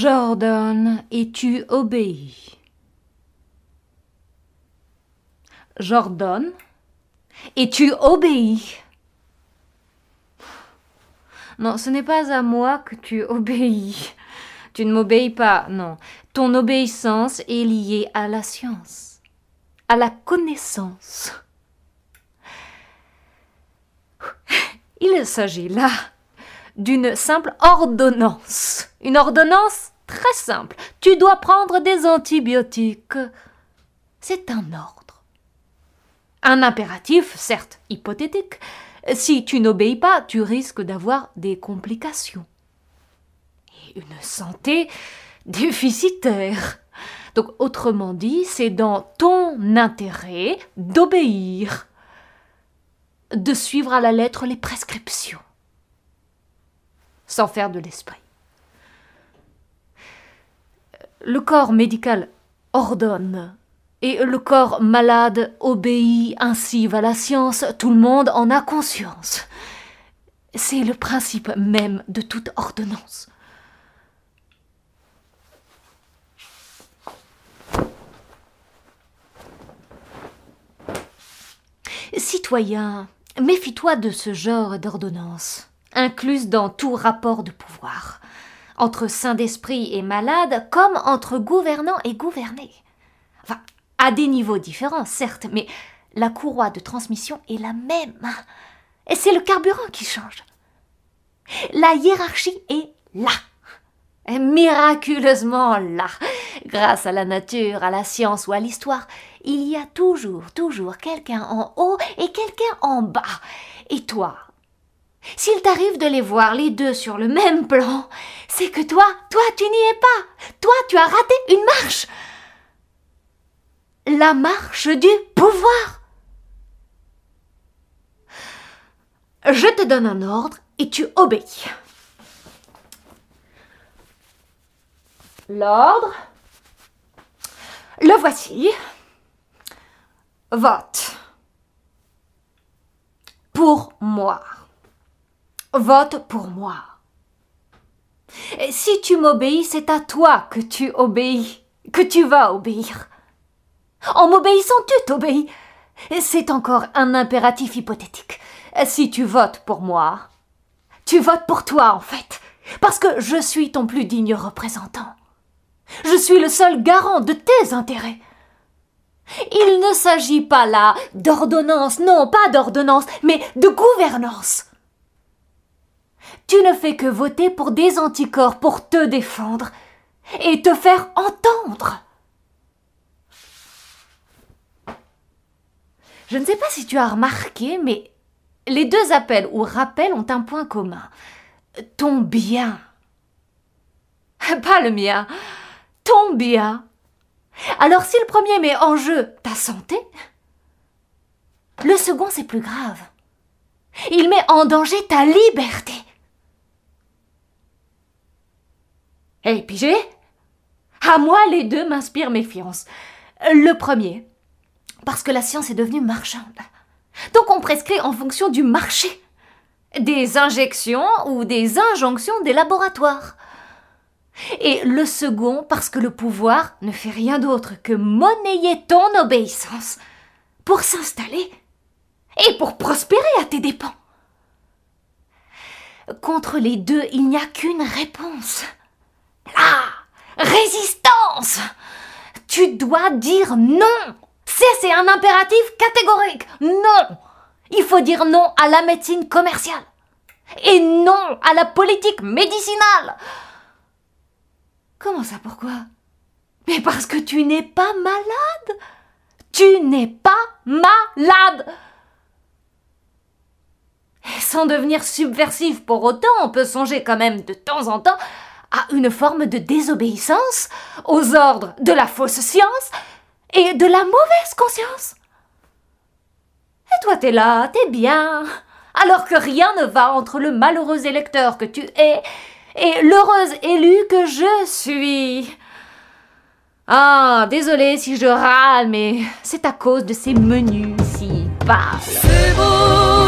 J'ordonne et tu obéis. J'ordonne et tu obéis. Non, ce n'est pas à moi que tu obéis. Tu ne m'obéis pas, non. Ton obéissance est liée à la science, à la connaissance. Il s'agit là d'une simple ordonnance. Une ordonnance très simple. Tu dois prendre des antibiotiques. C'est un ordre. Un impératif, certes hypothétique. Si tu n'obéis pas, tu risques d'avoir des complications. Et une santé déficitaire. Donc, autrement dit, c'est dans ton intérêt d'obéir, de suivre à la lettre les prescriptions, sans faire de l'esprit. Le corps médical ordonne, et le corps malade obéit, ainsi va la science, tout le monde en a conscience. C'est le principe même de toute ordonnance. Citoyen, méfie-toi de ce genre d'ordonnance, incluse dans tout rapport de pouvoir, entre saint d'esprit et malade, comme entre gouvernant et gouverné. Enfin, à des niveaux différents, certes, mais la courroie de transmission est la même. Et c'est le carburant qui change. La hiérarchie est là. Miraculeusement là. Grâce à la nature, à la science ou à l'histoire, il y a toujours quelqu'un en haut et quelqu'un en bas. Et toi, s'il t'arrive de les voir les deux sur le même plan, c'est que toi, tu n'y es pas. Toi, tu as raté une marche. La marche du pouvoir. Je te donne un ordre et tu obéis. L'ordre, le voici. Vote. Pour moi. Vote pour moi. Et si tu m'obéis, c'est à toi que tu obéis, que tu vas obéir. En m'obéissant, tu t'obéis. C'est encore un impératif hypothétique. Si tu votes pour moi, tu votes pour toi en fait, parce que je suis ton plus digne représentant. Je suis le seul garant de tes intérêts. Il ne s'agit pas là d'ordonnance, non, pas d'ordonnance, mais de gouvernance. Tu ne fais que voter pour des anticorps pour te défendre et te faire entendre. Je ne sais pas si tu as remarqué, mais les deux appels ou rappels ont un point commun. Ton bien. Pas le mien. Ton bien. Alors si le premier met en jeu ta santé, le second c'est plus grave. Il met en danger ta liberté. Pigé? À moi, les deux m'inspirent méfiance. Le premier, parce que la science est devenue marchande. Donc on prescrit en fonction du marché, des injections ou des injonctions des laboratoires. Et le second, parce que le pouvoir ne fait rien d'autre que monnayer ton obéissance pour s'installer et pour prospérer à tes dépens. Contre les deux, il n'y a qu'une réponse. La résistance. Tu dois dire non. C'est un impératif catégorique. Non. Il faut dire non à la médecine commerciale et non à la politique médicinale. Comment ça, pourquoi? Mais parce que tu n'es pas malade. Tu n'es pas malade. Et sans devenir subversif pour autant, on peut songer quand même de temps en temps à une forme de désobéissance aux ordres de la fausse science et de la mauvaise conscience. Et toi, t'es là, t'es bien, alors que rien ne va entre le malheureux électeur que tu es et l'heureuse élue que je suis. Ah, désolée si je râle, mais c'est à cause de ces menus si pâles. C'est beau.